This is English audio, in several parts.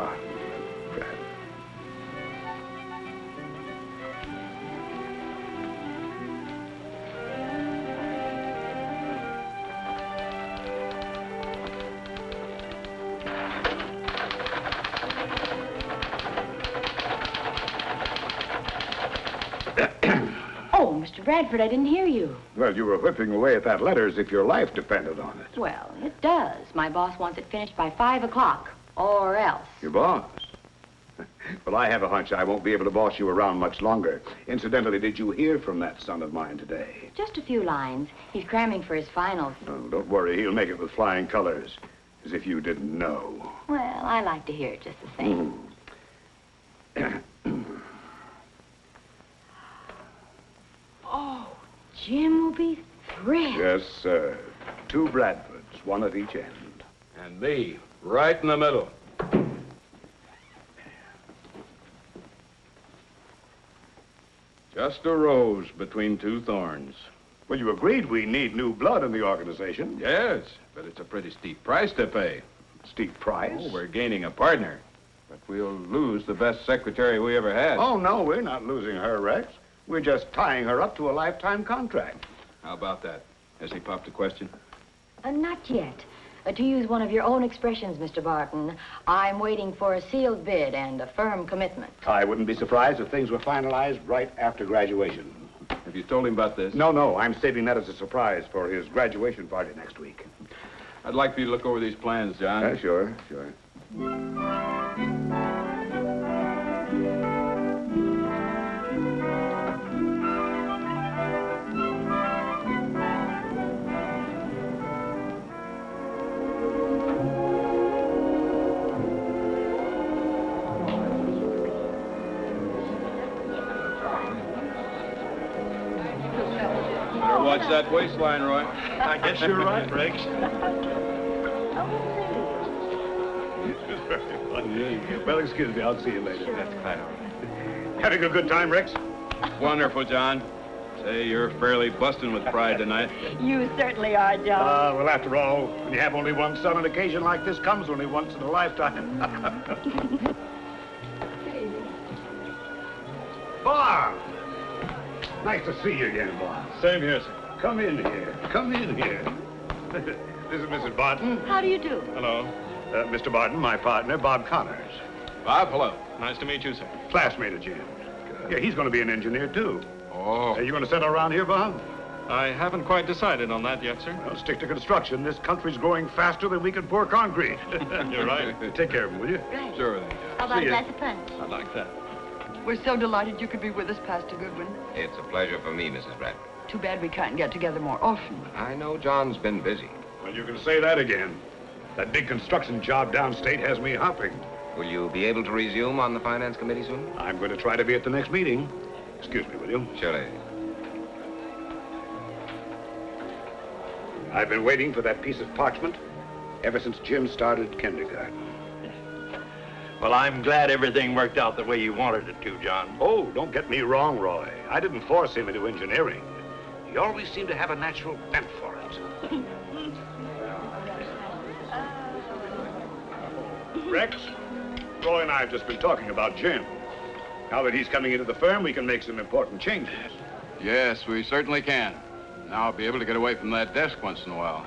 Barton, Brad. Oh, Mr. Bradford, I didn't hear you. Well, you were whipping away at that letter as if your life depended on it. Well, it does. My boss wants it finished by 5 o'clock, or else. Your boss? Well, I have a hunch I won't be able to boss you around much longer. Incidentally, did you hear from that son of mine today? Just a few lines. He's cramming for his finals. Oh, don't worry, he'll make it with flying colors. As if you didn't know. Well, I like to hear it just the same. Oh, Jim will be thrilled. Yes, sir. 2 Bradfords, 1 at each end. And me, right in the middle. Just a rose between 2 thorns. Well, you agreed we need new blood in the organization. Yes, but it's a pretty steep price to pay. Steep price? Oh, we're gaining a partner, but we'll lose the best secretary we ever had. Oh, no, we're not losing her, Rex. We're just tying her up to a lifetime contract. How about that? Has he popped a question? Not yet. To use one of your own expressions, Mr. Barton, I'm waiting for a sealed bid and a firm commitment. I wouldn't be surprised if things were finalized right after graduation. Have you told him about this? No, I'm saving that as a surprise for his graduation party next week. I'd like for you to look over these plans, John. Sure. Watch that waistline, Roy. I guess you're right, Rex. Well, excuse me, I'll see you later. That's quite all right. Having a good time, Rex? Wonderful, John. Say, you're fairly busting with pride tonight. You certainly are, John. Well, after all, when you have only one son, an occasion like this comes only once in a lifetime. Bob! Nice to see you again, Bob. Same here, sir. Come in here. This is Mrs. Barton. How do you do? Hello. Mr. Barton, my partner, Bob Connors. Bob, hello. Nice to meet you, sir. Classmate of Jim's. Yeah, he's going to be an engineer, too. Oh. You going to settle around here, Bob? I haven't quite decided on that yet, sir. Well, stick to construction. This country's growing faster than we can pour concrete. You're right. Take care of him, will you? Right. Sure thing, How John. about See a ya. glass of punch? I'd like that. We're so delighted you could be with us, Pastor Goodwin. It's a pleasure for me, Mrs. Bradford. Too bad we can't get together more often. I know John's been busy. Well, you can say that again. That big construction job downstate has me hopping. Will you be able to resume on the Finance Committee soon? I'm going to try to be at the next meeting. Excuse me, will you? Surely. I've been waiting for that piece of parchment ever since Jim started kindergarten. Well, I'm glad everything worked out the way you wanted it to, John. Oh, don't get me wrong, Roy. I didn't force him into engineering. He always seemed to have a natural bent for it. Rex, Roy and I have just been talking about Jim. Now that he's coming into the firm, we can make some important changes. Yes, we certainly can. Now I'll be able to get away from that desk once in a while.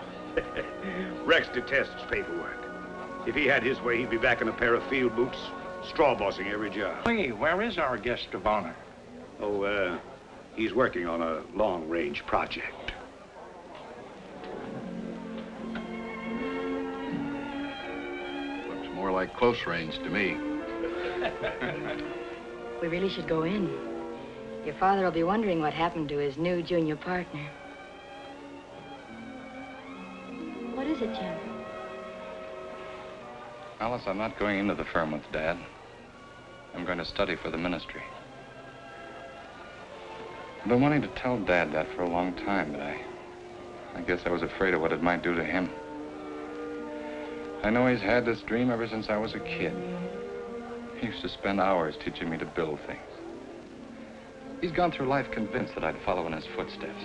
Rex detests paperwork. If he had his way, he'd be back in a pair of field boots, straw bossing every job. Hey, where is our guest of honor? Oh, he's working on a long-range project. Looks more like close range to me. We really should go in. Your father will be wondering what happened to his new junior partner. What is it, Jim? Alice, I'm not going into the firm with Dad. I'm going to study for the ministry. I've been wanting to tell Dad that for a long time, but I guess I was afraid of what it might do to him. I know he's had this dream ever since I was a kid. He used to spend hours teaching me to build things. He's gone through life convinced that I'd follow in his footsteps.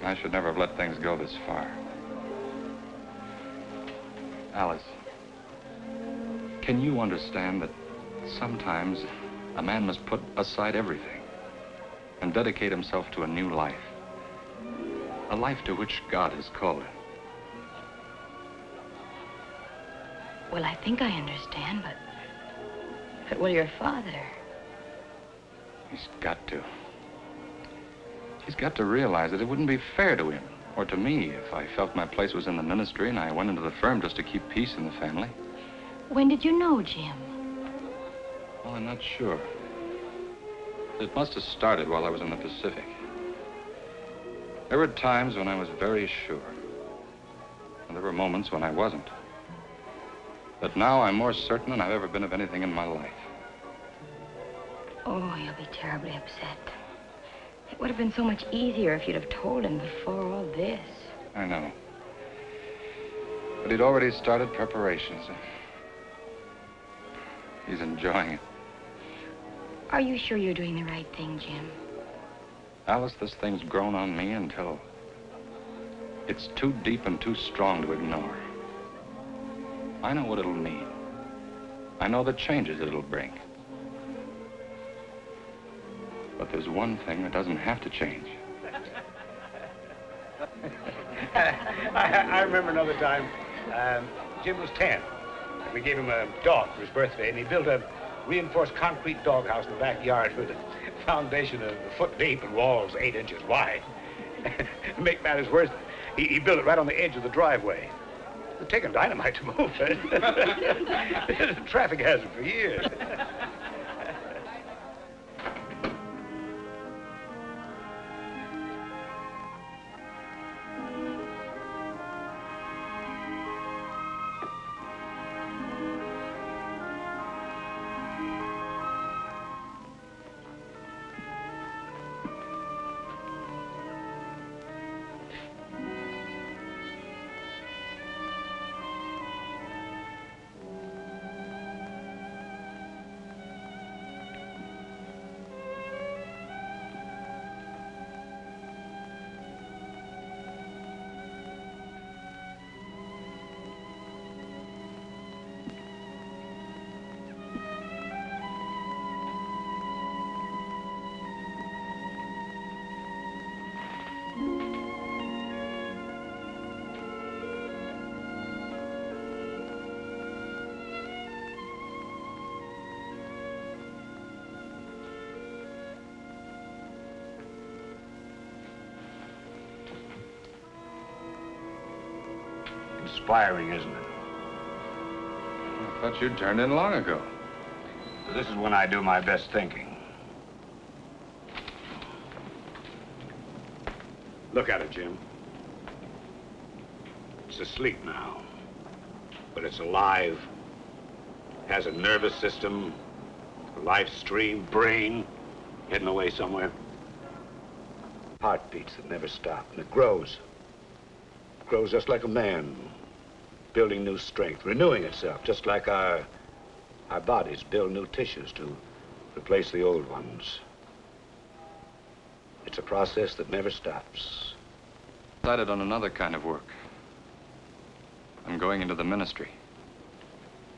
I should never have let things go this far. Alice, Can you understand that sometimes a man must put aside everything and dedicate himself to a new life? A life to which God has called him. Well, I think I understand, but well, your father. He's got to. He's got to realize that it wouldn't be fair to him or to me if I felt my place was in the ministry and I went into the firm just to keep peace in the family. When did you know, Jim? Well, I'm not sure. It must have started while I was in the Pacific. There were times when I was very sure. And there were moments when I wasn't. But now I'm more certain than I've ever been of anything in my life. Oh, you'll be terribly upset. It would have been so much easier if you'd have told him before all this. I know. But he'd already started preparations. He's enjoying it. Are you sure you're doing the right thing, Jim? Alice, this thing's grown on me until it's too deep and too strong to ignore. I know what it'll mean. I know the changes it'll bring. But there's one thing that doesn't have to change. I remember another time, Jim was 10. We gave him a dog for his birthday, and he built a reinforced concrete doghouse in the backyard with a foundation a foot deep and walls 8 inches wide. To make matters worse, he built it right on the edge of the driveway. It's taken dynamite to move it. It's a traffic hazard for years. Inspiring, isn't it? I thought you'd turned in long ago. This is when I do my best thinking. Look at it, Jim. It's asleep now, but it's alive. Has a nervous system, a life stream, brain, hidden away somewhere. Heartbeats that never stop, and it grows. Grows just like a man, building new strength, renewing itself, just like our bodies build new tissues to replace the old ones. It's a process that never stops. Decided on another kind of work. I'm going into the ministry.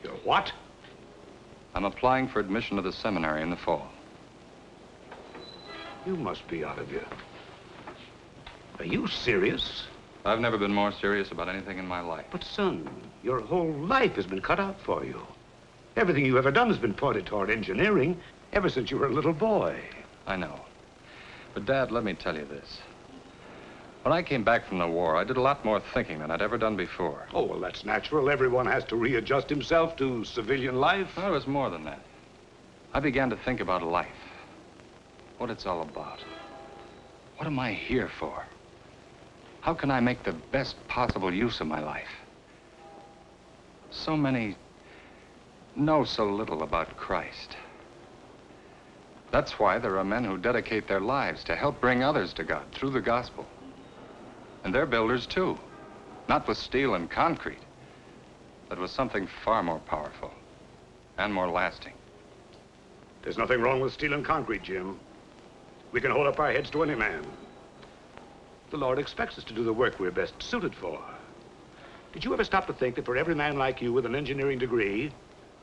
You're what? I'm applying for admission to the seminary in the fall. You must be out of your... Are you serious? I've never been more serious about anything in my life. But, son, your whole life has been cut out for you. Everything you've ever done has been pointed toward engineering ever since you were a little boy. I know. But, Dad, let me tell you this. When I came back from the war, I did a lot more thinking than I'd ever done before. Oh, well, that's natural. Everyone has to readjust himself to civilian life. No, it was more than that. I began to think about life. What it's all about. What am I here for? How can I make the best possible use of my life? So many know so little about Christ. That's why there are men who dedicate their lives to help bring others to God through the gospel. And they're builders too, not with steel and concrete, but with something far more powerful and more lasting. There's nothing wrong with steel and concrete, Jim. We can hold up our heads to any man. The Lord expects us to do the work we're best suited for. Did you ever stop to think that for every man like you with an engineering degree,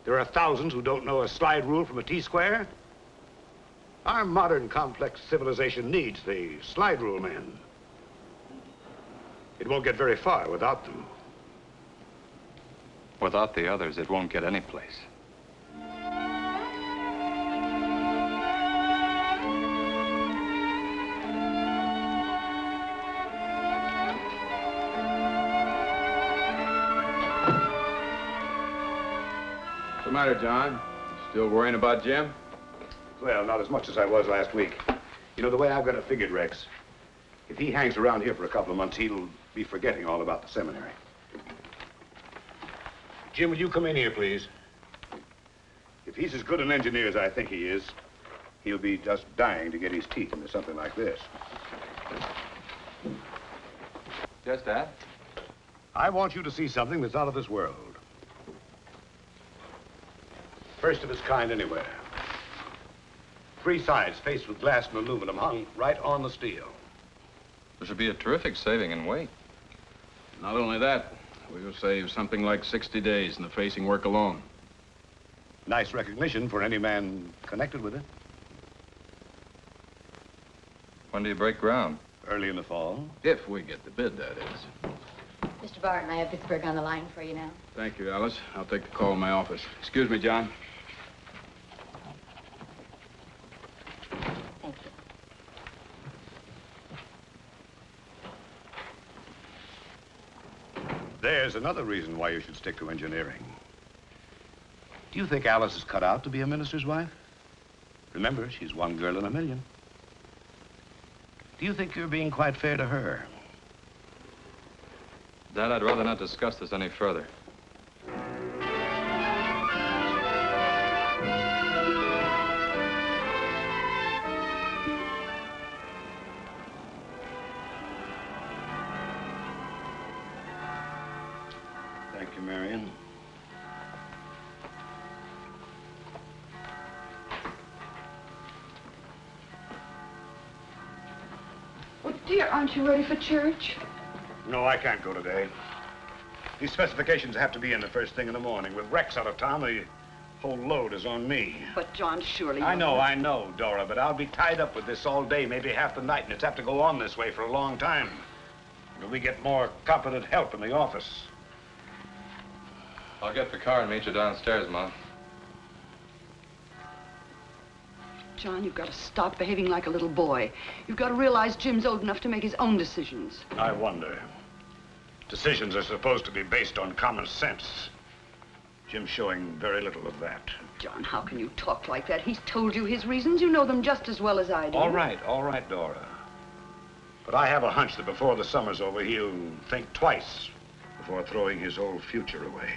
There are thousands who don't know a slide rule from a T-square. Our modern complex civilization needs the slide rule men. It won't get very far without them. Without the others, it won't get any place. What's the matter, John? Still worrying about Jim? Well, not as much as I was last week. You know, the way I've got it figured, Rex, if he hangs around here for a couple of months, he'll be forgetting all about the seminary. Jim, will you come in here, please? If he's as good an engineer as I think he is, he'll be just dying to get his teeth into something like this. Yes, Dad? I want you to see something that's out of this world. First of its kind anywhere. 3 sides faced with glass and aluminum hung right on the steel. There should be a terrific saving in weight. Not only that, we'll save something like 60 days in the facing work alone. Nice recognition for any man connected with it. When do you break ground? Early in the fall. If we get the bid, that is. Mr. Barton, I have Pittsburgh on the line for you now. Thank you, Alice. I'll take the call in my office. Excuse me, John. Thank you. There's another reason why you should stick to engineering. Do you think Alice is cut out to be a minister's wife? Remember, she's one girl in a million. Do you think you're being quite fair to her? Dad, I'd rather not discuss this any further. Thank you, Marion. Oh, dear, aren't you ready for church? No, I can't go today. These specifications have to be in the first thing in the morning. With Rex out of town, the whole load is on me. But, John, surely I know, Dora, but I'll be tied up with this all day, maybe half the night, and it's have to go on this way for a long time. Until we get more competent help in the office. I'll get the car and meet you downstairs, Mom. John, you've got to stop behaving like a little boy. You've got to realize Jim's old enough to make his own decisions. I wonder. Decisions are supposed to be based on common sense. Jim's showing very little of that. John, how can you talk like that? He's told you his reasons. You know them just as well as I do. All right, Dora. But I have a hunch that before the summer's over, he'll think twice before throwing his whole future away.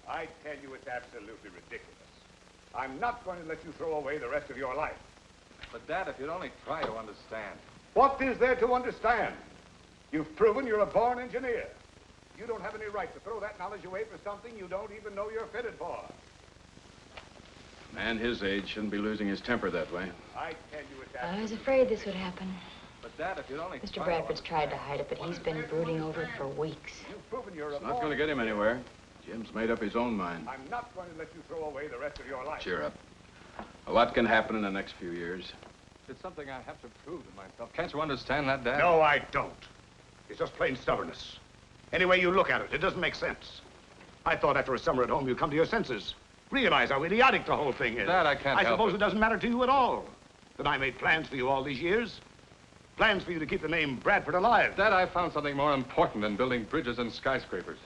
I tell you, it's absolutely ridiculous. I'm not going to let you throw away the rest of your life. But, Dad, if you'd only try to understand. What is there to understand? You've proven you're a born engineer. You don't have any right to throw that knowledge away for something you don't even know you're fitted for. A man his age shouldn't be losing his temper that way. I tell you, it's I was afraid this would happen. But, Dad, if you'd only Mr. Bradford's tried to hide it, but he's been brooding over it for weeks. You've proven you're a It's not going to get him anywhere. Jim's made up his own mind. I'm not going to let you throw away the rest of your life. Cheer up. A lot can happen in the next few years. It's something I have to prove to myself. Can't you understand that, Dad? No, I don't. It's just plain stubbornness. Any way you look at it, it doesn't make sense. I thought after a summer at home you'd come to your senses. Realize how idiotic the whole thing is. Dad, I can't help suppose it. it doesn't matter to you at all that I made plans for you all these years. Plans for you to keep the name Bradford alive. Dad, I found something more important than building bridges and skyscrapers.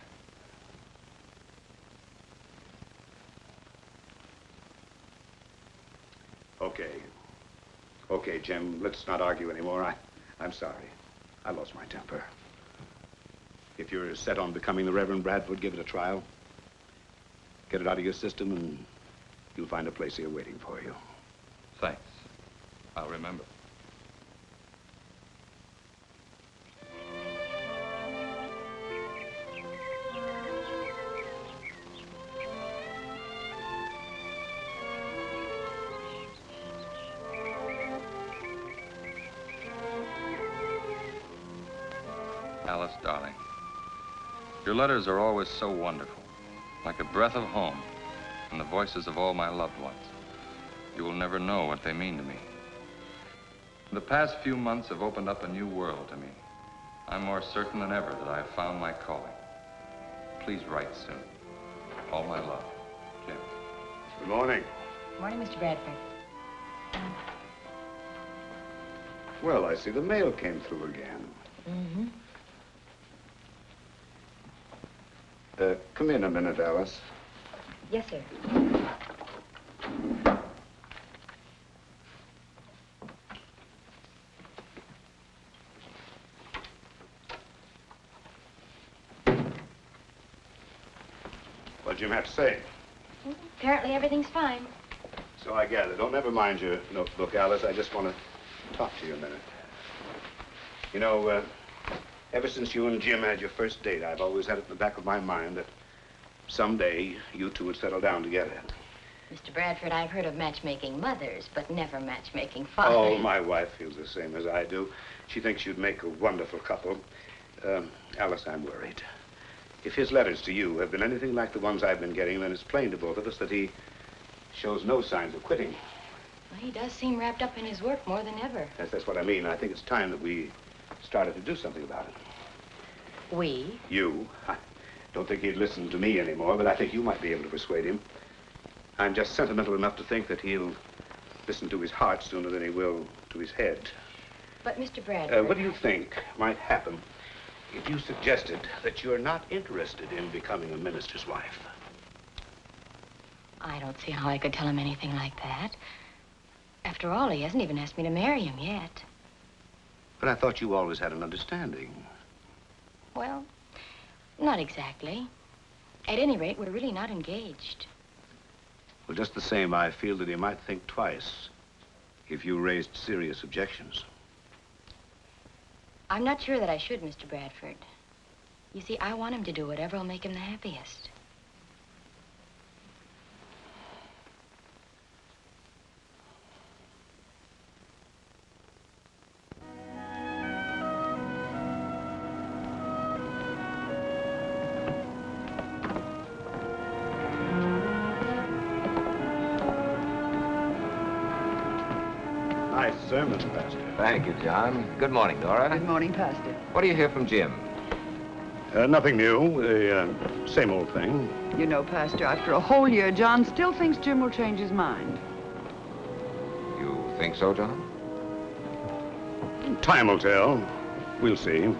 Okay. Okay, Jim, let's not argue anymore. I'm sorry. I lost my temper. If you're set on becoming the Reverend Bradford, give it a trial. Get it out of your system, and you'll find a place here waiting for you. Thanks. I'll remember. Alice, darling, your letters are always so wonderful, like a breath of home and the voices of all my loved ones. You will never know what they mean to me. The past few months have opened up a new world to me. I'm more certain than ever that I have found my calling. Please write soon. All my love, Jim. Good morning. Morning, Mr. Bradford. Well, I see the mail came through again. Mm-hmm. Come in a minute, Alice. Yes, sir. What did Jim have to say? Apparently everything's fine. So I gather. Don't never mind your notebook, Alice. I just want to talk to you a minute. You know, ever since you and Jim had your first date, I've always had it in the back of my mind that someday you two would settle down together. Mr. Bradford, I've heard of matchmaking mothers, but never matchmaking fathers. Oh, my wife feels the same as I do. She thinks you'd make a wonderful couple. Alice, I'm worried. If his letters to you have been anything like the ones I've been getting, then it's plain to both of us that he shows no signs of quitting. Well, he does seem wrapped up in his work more than ever. Yes, that's what I mean. I think it's time that we started to do something about it. We? You. I don't think he'd listen to me anymore, but I think you might be able to persuade him. I'm just sentimental enough to think that he'll listen to his heart sooner than he will to his head. But, Mr. Bradford... what do you think might happen if you suggested that you're not interested in becoming a minister's wife? I don't see how I could tell him anything like that. After all, he hasn't even asked me to marry him yet. But I thought you always had an understanding. Well, not exactly. At any rate, we're really not engaged. Well, just the same, I feel that he might think twice if you raised serious objections. I'm not sure that I should, Mr. Bradford. You see, I want him to do whatever will make him the happiest. Nice sermon, Pastor. Thank you, John. Good morning, Dora. Good morning, Pastor. What do you hear from Jim? Nothing new. The same old thing. You know, Pastor, after a whole year, John still thinks Jim will change his mind. You think so, John? Time will tell. We'll see.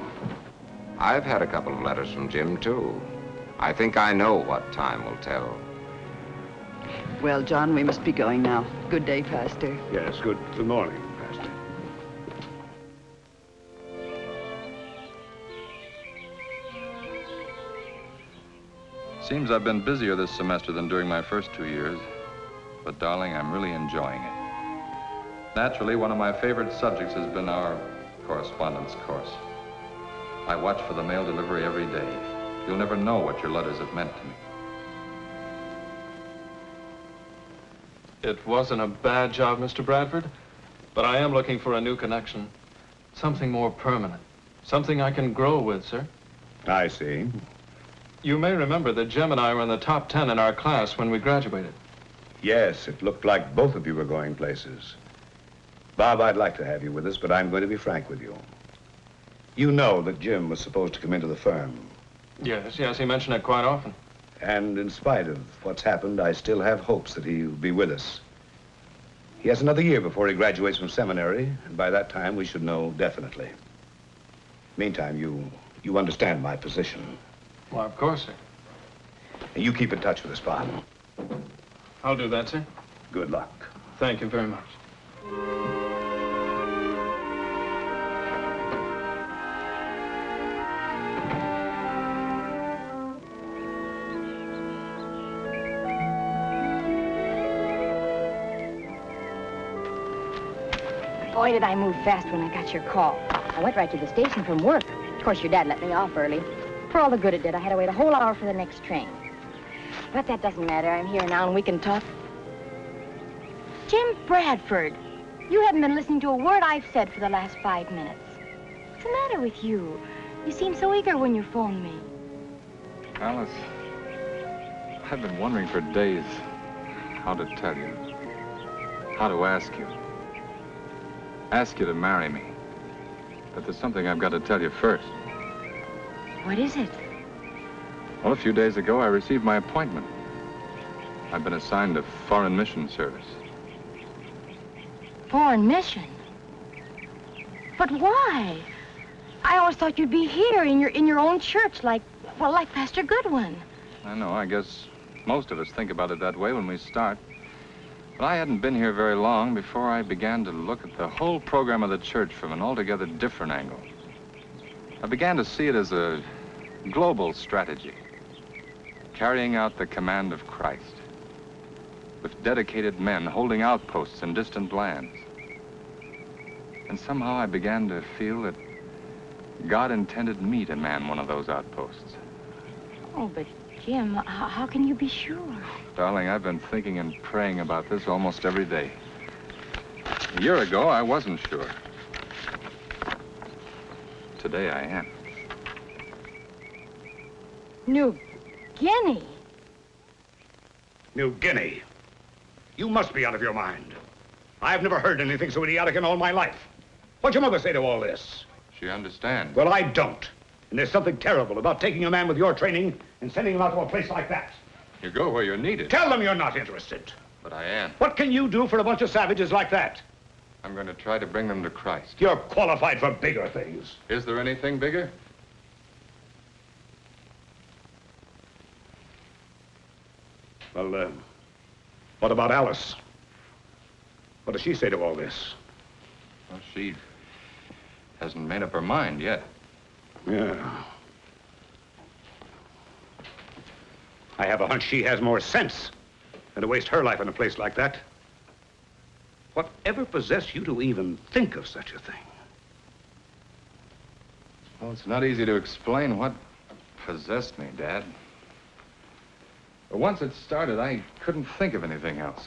I've had a couple of letters from Jim, too. I think I know what time will tell. Well, John, we must be going now. Good day, Pastor. Yes, good morning, Pastor. Seems I've been busier this semester than during my first 2 years, but darling, I'm really enjoying it. Naturally, one of my favorite subjects has been our correspondence course. I watch for the mail delivery every day. You'll never know what your letters have meant to me. It wasn't a bad job, Mr. Bradford, but I am looking for a new connection. Something more permanent. Something I can grow with, sir. I see. You may remember that Jim and I were in the top 10 in our class when we graduated. Yes, it looked like both of you were going places. Bob, I'd like to have you with us, but I'm going to be frank with you. You know that Jim was supposed to come into the firm. Yes, he mentioned it quite often. And in spite of what's happened, I still have hopes that he'll be with us. He has another year before he graduates from seminary, and by that time we should know definitely. Meantime, you understand my position. Well, of course, sir. And you keep in touch with us, Bob. I'll do that, sir. Good luck. Thank you very much. Boy, did I move fast when I got your call. I went right to the station from work. Of course, your dad let me off early. For all the good it did, I had to wait a whole hour for the next train. But that doesn't matter. I'm here now, and we can talk. Jim Bradford, you haven't been listening to a word I've said for the last 5 minutes. What's the matter with you? You seem so eager when you phone me. Alice, I've been wondering for days how to tell you, how to ask you. Ask you to marry me. But there's something I've got to tell you first. What is it? Well, a few days ago, I received my appointment. I've been assigned to foreign mission service. Foreign mission? But why? I always thought you'd be here in your own church, like Pastor Goodwin. I know, I guess most of us think about it that way when we start. But I hadn't been here very long before I began to look at the whole program of the church from an altogether different angle. I began to see it as a global strategy, carrying out the command of Christ, with dedicated men holding outposts in distant lands. And somehow I began to feel that God intended me to man one of those outposts. Oh, but Jim, how can you be sure? Darling, I've been thinking and praying about this almost every day. A year ago, I wasn't sure. Today, I am. New Guinea? New Guinea? You must be out of your mind. I've never heard anything so idiotic in all my life. What'd your mother say to all this? She understands. Well, I don't. And there's something terrible about taking a man with your training and sending him out to a place like that. You go where you're needed. Tell them you're not interested. But I am. What can you do for a bunch of savages like that? I'm going to try to bring them to Christ. You're qualified for bigger things. Is there anything bigger? Well, what about Alice? What does she say to all this? Well, she hasn't made up her mind yet. Yeah. I have a hunch she has more sense than to waste her life in a place like that. Whatever possessed you to even think of such a thing? Well, it's not easy to explain what possessed me, Dad. But once it started, I couldn't think of anything else.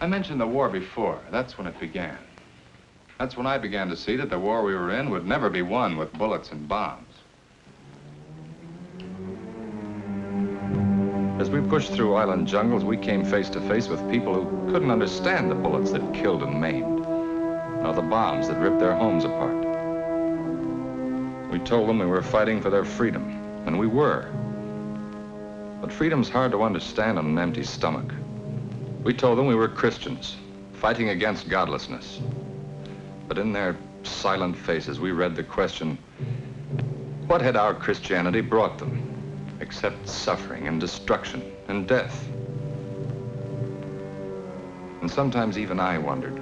I mentioned the war before. That's when it began. That's when I began to see that the war we were in would never be won with bullets and bombs. As we pushed through island jungles, we came face to face with people who couldn't understand the bullets that killed and maimed, nor the bombs that ripped their homes apart. We told them we were fighting for their freedom, and we were. But freedom's hard to understand on an empty stomach. We told them we were Christians, fighting against godlessness. But in their silent faces, we read the question, what had our Christianity brought them, except suffering and destruction and death? And sometimes even I wondered,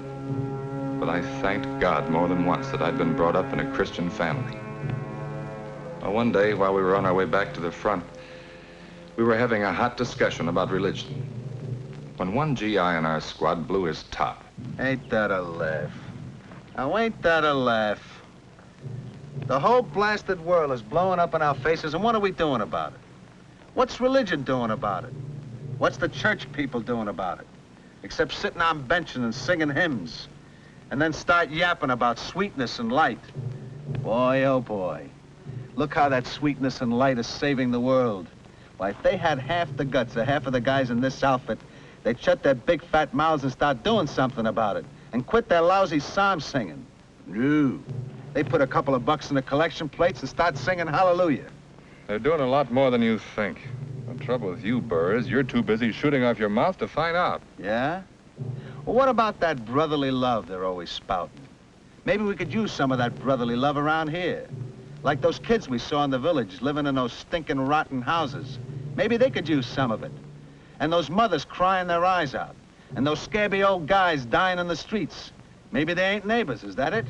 but I thanked God more than once that I'd been brought up in a Christian family. Well, one day, while we were on our way back to the front, we were having a hot discussion about religion, when one GI in our squad blew his top. Ain't that a laugh? Now, ain't that a laugh? The whole blasted world is blowing up in our faces, and what are we doing about it? What's religion doing about it? What's the church people doing about it? Except sitting on benches and singing hymns, and then start yapping about sweetness and light. Boy, oh boy. Look how that sweetness and light is saving the world. Why, if they had half the guts of half of the guys in this outfit, they'd shut their big fat mouths and start doing something about it, and quit their lousy psalm singing. No. They put a couple of bucks in the collection plates and start singing hallelujah. They're doing a lot more than you think. The trouble with you, Burr, is you're too busy shooting off your mouth to find out. Yeah? Well, what about that brotherly love they're always spouting? Maybe we could use some of that brotherly love around here. Like those kids we saw in the village living in those stinking, rotten houses. Maybe they could use some of it. And those mothers crying their eyes out. And those scabby old guys dying in the streets. Maybe they ain't neighbors, is that it?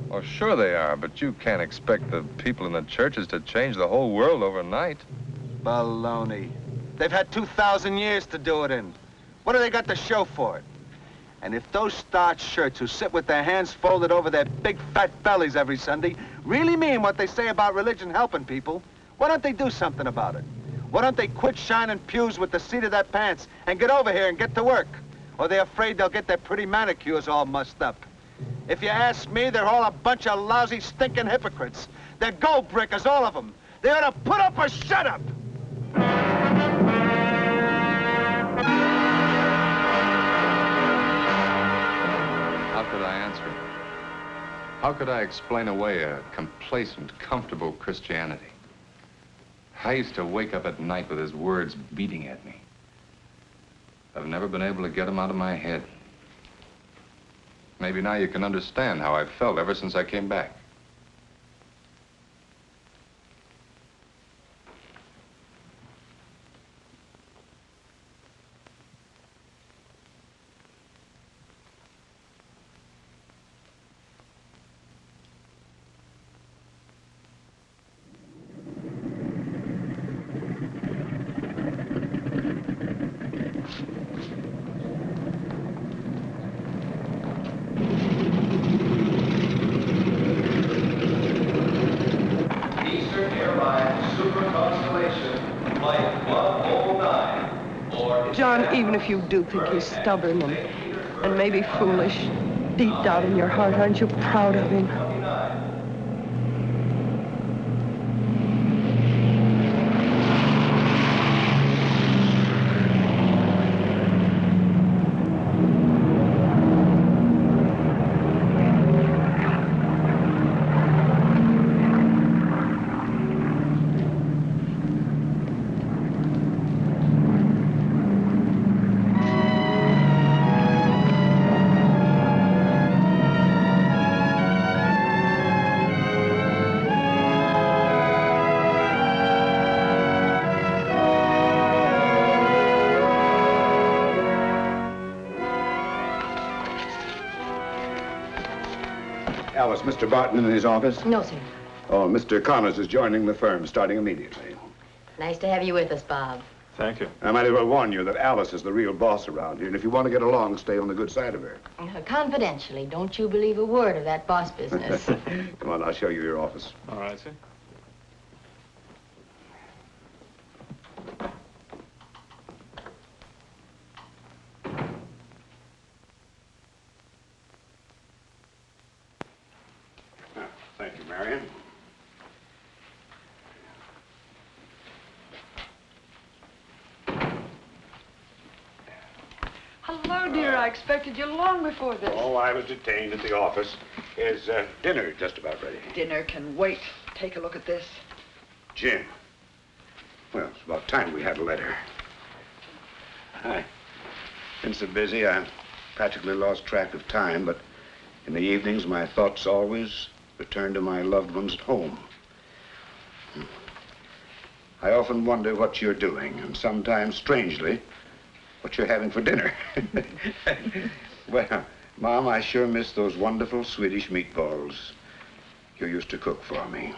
Well, sure they are, but you can't expect the people in the churches to change the whole world overnight. Baloney. They've had 2,000 years to do it in. What do they got to show for it? And if those starched shirts who sit with their hands folded over their big fat bellies every Sunday really mean what they say about religion helping people, why don't they do something about it? Why don't they quit shining pews with the seat of their pants and get over here and get to work? Or they're afraid they'll get their pretty manicures all mussed up. If you ask me, they're all a bunch of lousy, stinking hypocrites. They're gold breakers, all of them. They ought to put up or shut up! How could I answer him? How could I explain away a complacent, comfortable Christianity? I used to wake up at night with his words beating at me. I've never been able to get them out of my head. Maybe now you can understand how I've felt ever since I came back. John, even if you do think he's stubborn and maybe foolish, deep down in your heart, aren't you proud of him? Alice, Mr. Barton in his office? No, sir. Oh, Mr. Connors is joining the firm, starting immediately. Nice to have you with us, Bob. Thank you. I might as well warn you that Alice is the real boss around here, and if you want to get along, stay on the good side of her. Confidentially, don't you believe a word of that boss business. Come on, I'll show you your office. All right, sir. Thank you, Marion. Hello, dear. I expected you long before this. Oh, I was detained at the office. Is dinner just about ready? Dinner can wait. Take a look at this. Jim. Well, it's about time we had a letter. I've been so busy, I practically lost track of time, but in the evenings, my thoughts always return to my loved ones at home. I often wonder what you're doing, and sometimes, strangely, what you're having for dinner. Well, Mom, I sure miss those wonderful Swedish meatballs you used to cook for me.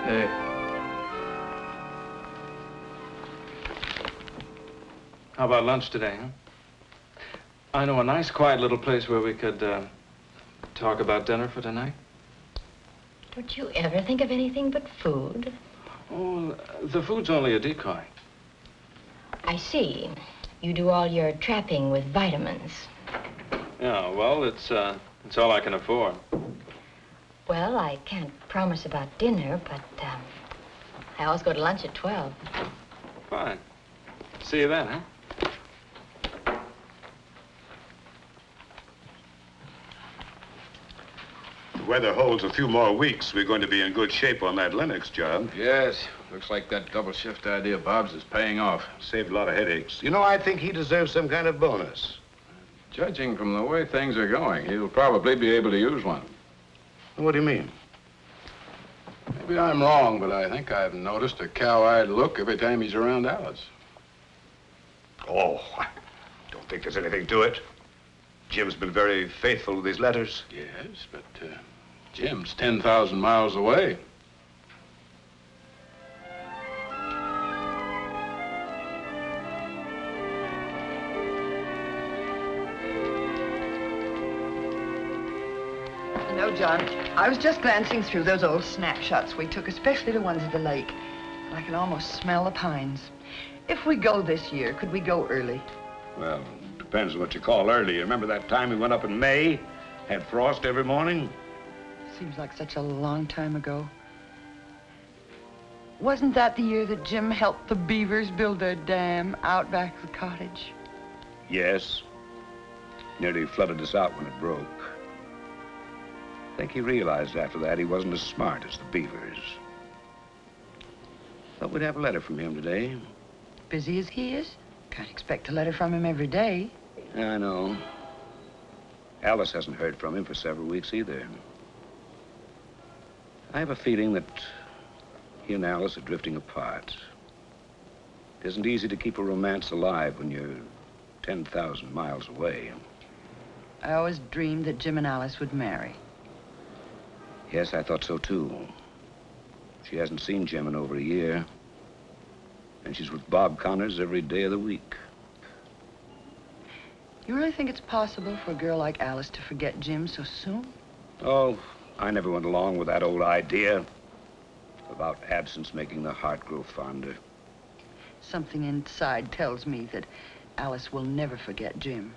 Hey. How about lunch today, huh? I know a nice, quiet little place where we could talk about dinner for tonight. Don't you ever think of anything but food? Oh, the food's only a decoy. I see. You do all your trapping with vitamins. Yeah, well, it's all I can afford. Well, I can't promise about dinner, but I always go to lunch at 12. Fine. See you then, huh? The weather holds a few more weeks. We're going to be in good shape on that Lennox job. Yes, looks like that double shift idea of Bob's is paying off. Saved a lot of headaches. You know, I think he deserves some kind of bonus. Judging from the way things are going, he'll probably be able to use one. What do you mean? Maybe I'm wrong, but I think I've noticed a cow-eyed look every time he's around Alice. Oh, I don't think there's anything to it. Jim's been very faithful with his letters. Yes, but Jim's 10,000 miles away. You know, John, I was just glancing through those old snapshots we took, especially the ones of the lake. And I can almost smell the pines. If we go this year, could we go early? Well, depends on what you call early. You remember that time we went up in May? Had frost every morning? Seems like such a long time ago. Wasn't that the year that Jim helped the beavers build their dam out back of the cottage? Yes. Nearly flooded us out when it broke. I think he realized after that he wasn't as smart as the beavers. Thought we'd have a letter from him today. Busy as he is, can't expect a letter from him every day. I know. Alice hasn't heard from him for several weeks either. I have a feeling that he and Alice are drifting apart. It isn't easy to keep a romance alive when you're 10,000 miles away. I always dreamed that Jim and Alice would marry. Yes, I thought so too. She hasn't seen Jim in over a year. And she's with Bob Connors every day of the week. You really think it's possible for a girl like Alice to forget Jim so soon? Oh, I never went along with that old idea about absence making the heart grow fonder. Something inside tells me that Alice will never forget Jim.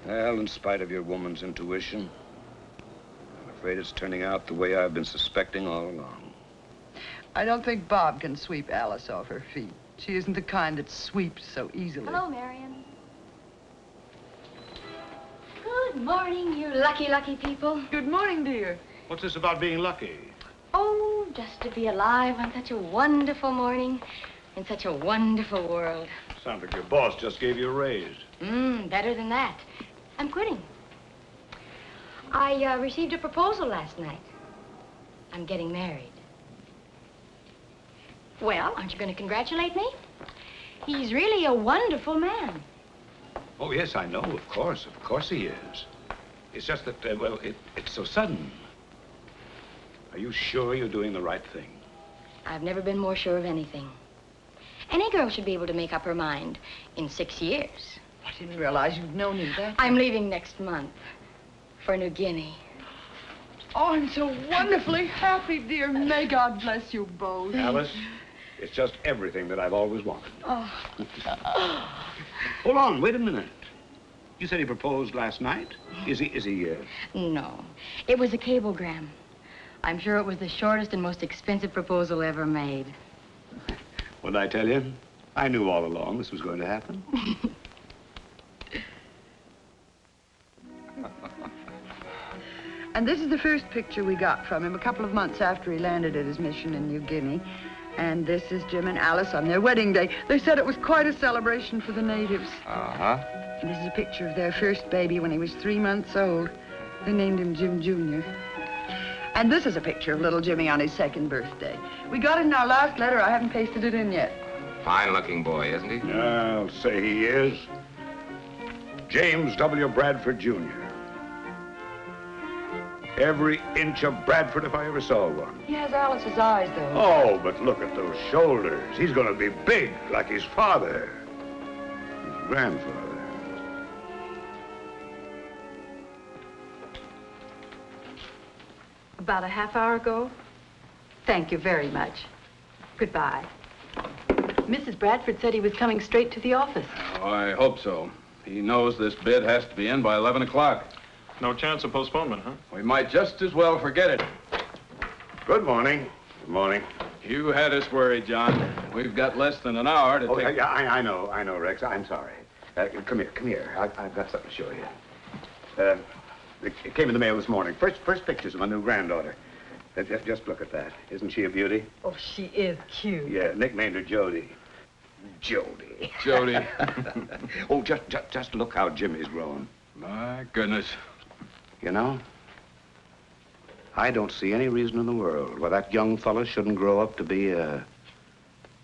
Well, in spite of your woman's intuition, I'm afraid it's turning out the way I've been suspecting all along. I don't think Bob can sweep Alice off her feet. She isn't the kind that sweeps so easily. Hello, Marion. Good morning, you lucky, lucky people. Good morning, dear. What's this about being lucky? Oh, just to be alive on such a wonderful morning in such a wonderful world. Sounds like your boss just gave you a raise. Better than that. I'm quitting. I received a proposal last night. I'm getting married. Well, aren't you going to congratulate me? He's really a wonderful man. Oh, yes, I know, of course he is. It's just that, well, it's so sudden. Are you sure you're doing the right thing? I've never been more sure of anything. Any girl should be able to make up her mind in 6 years. I didn't realize you'd known him that. I'm leaving next month for New Guinea. Oh, I'm so wonderfully happy, dear. May God bless you both. Alice, it's just everything that I've always wanted. Oh. Hold on, wait a minute. You said he proposed last night? Is he? No, it was a cablegram. I'm sure it was the shortest and most expensive proposal ever made. What did I tell you? I knew all along this was going to happen. And this is the first picture we got from him a couple of months after he landed at his mission in New Guinea. And this is Jim and Alice on their wedding day. They said it was quite a celebration for the natives. Uh-huh. And this is a picture of their first baby when he was 3 months old. They named him Jim Jr. And this is a picture of little Jimmy on his 2nd birthday. We got it in our last letter. I haven't pasted it in yet. Fine-looking boy, isn't he? I'll say he is. James W. Bradford, Jr. Every inch of Bradford if I ever saw one. He has Alice's eyes, though. Oh, but look at those shoulders. He's going to be big like his father. His grandfather. About a half hour ago? Thank you very much. Goodbye. Mrs. Bradford said he was coming straight to the office. Oh, I hope so. He knows this bid has to be in by 11 o'clock. No chance of postponement, huh? We might just as well forget it. Good morning. Good morning. You had us worried, John. We've got less than an hour to take... Yeah, I know, Rex. I'm sorry. Come here. I've got something to show you. It came in the mail this morning. First pictures of my new granddaughter. Just look at that. Isn't she a beauty? Oh, she is cute. Yeah, Nick named her Jody. Jody. Oh, just look how Jimmy's grown. My goodness. You know, I don't see any reason in the world why that young fella shouldn't grow up to be a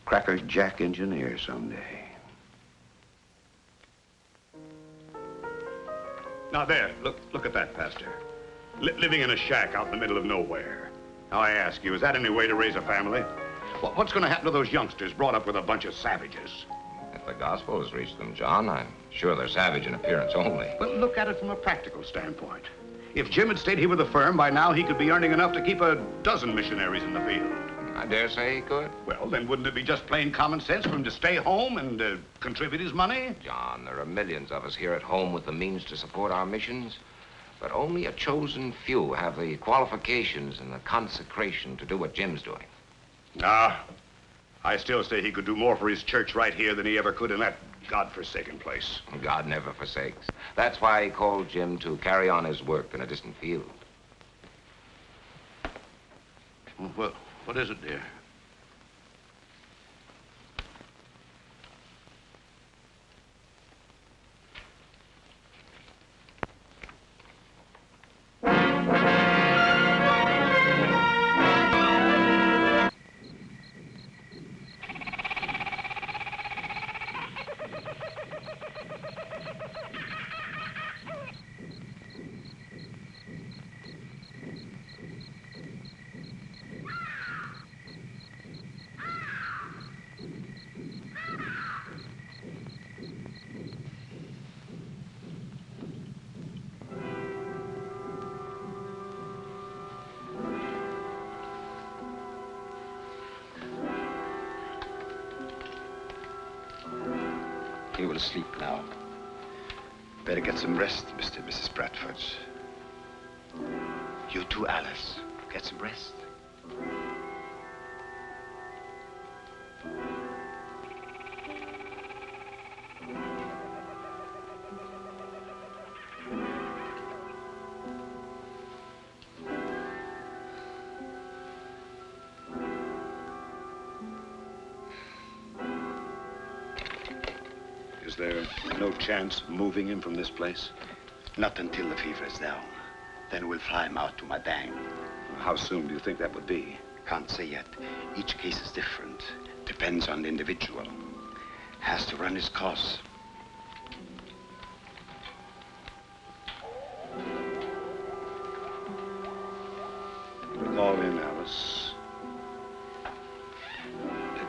crackerjack engineer someday. Now there, look at that, Pastor. Living in a shack out in the middle of nowhere. Now I ask you, is that any way to raise a family? What's going to happen to those youngsters brought up with a bunch of savages? If the gospel has reached them, John, I'm sure they're savage in appearance only. But look at it from a practical standpoint. If Jim had stayed here with the firm, by now he could be earning enough to keep a dozen missionaries in the field. I dare say he could. Well, then wouldn't it be just plain common sense for him to stay home and contribute his money? John, there are millions of us here at home with the means to support our missions, but only a chosen few have the qualifications and the consecration to do what Jim's doing. Ah, I still say he could do more for his church right here than he ever could in that God-forsaken place. God never forsakes. That's why he called Jim to carry on his work in a distant field. Well, what is it, dear? He will sleep now. Better get some rest, Mr. and Mrs. Bradford. You too, Alice. Get some rest. Is there no chance of moving him from this place? Not until the fever is down. Then we'll fly him out to my bang. How soon do you think that would be? Can't say yet. Each case is different. Depends on the individual. Has to run his course. With all in, Alice.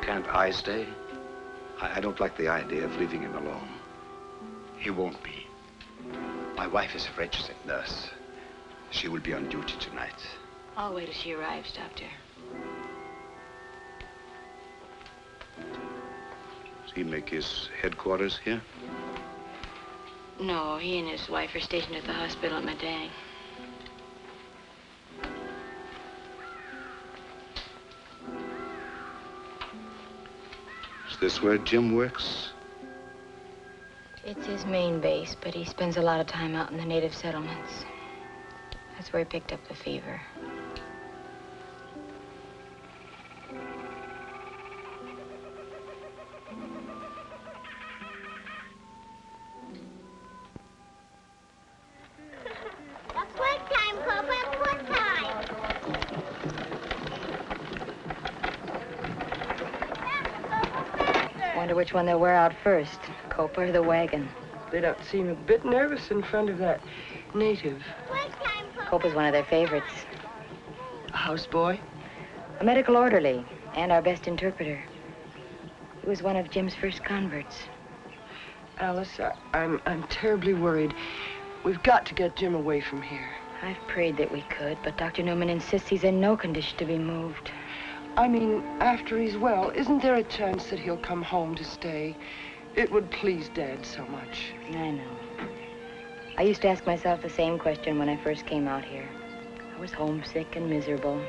Can't I stay? I don't like the idea of leaving him alone. He won't be. My wife is a registered nurse. She will be on duty tonight. I'll wait till she arrives, Doctor. Does he make his headquarters here? No, he and his wife are stationed at the hospital at Madang. Is this where Jim works? It's his main base, but he spends a lot of time out in the native settlements. That's where he picked up the fever. That's work time, Papa. It's work time. Wonder which one they'll wear out first, Copa or the wagon. They don't seem a bit nervous in front of that native. Copa's one of their favorites. A houseboy? A medical orderly and our best interpreter. He was one of Jim's first converts. Alice, I'm terribly worried. We've got to get Jim away from here. I've prayed that we could, but Dr. Newman insists he's in no condition to be moved. I mean, after he's well, isn't there a chance that he'll come home to stay? It would please Dad so much. I know. I used to ask myself the same question when I first came out here. I was homesick and miserable.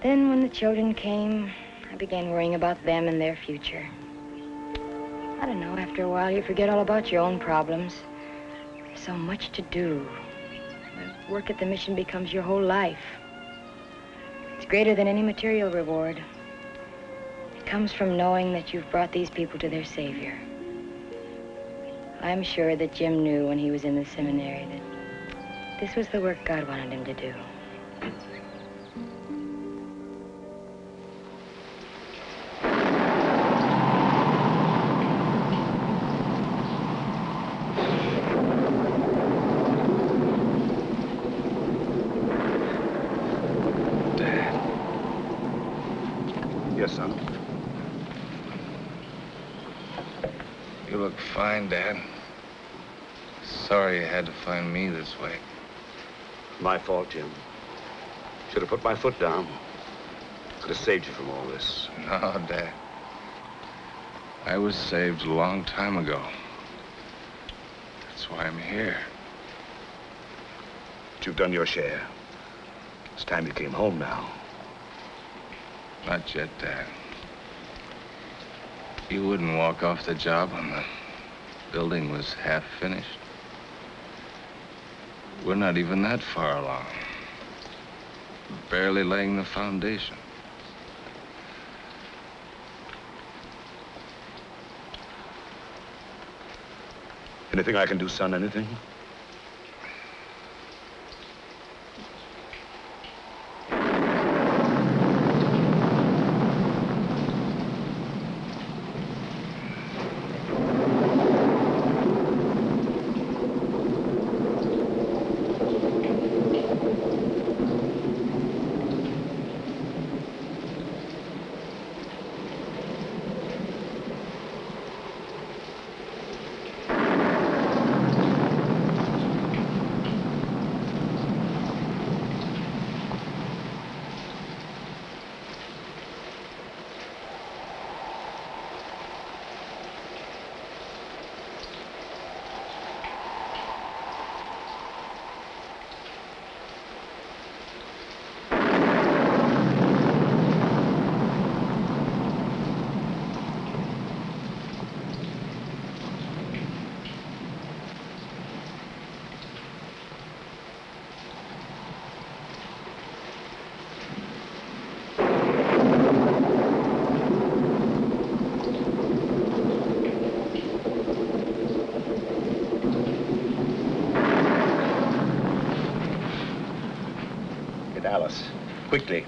Then when the children came, I began worrying about them and their future. I don't know, after a while you forget all about your own problems. There's so much to do. The work at the mission becomes your whole life. It's greater than any material reward. It comes from knowing that you've brought these people to their Savior. I'm sure that Jim knew when he was in the seminary that This was the work God wanted him to do. Yes, son. You look fine, Dad. Sorry you had to find me this way. My fault, Jim. Should have put my foot down. Could have saved you from all this. No, Dad. I was saved a long time ago. That's why I'm here. But you've done your share. It's time you came home now. Not yet, Dad. You wouldn't walk off the job when the building was half finished. We're not even that far along. Barely laying the foundation. Anything I can do, son? Anything? Alice, quickly.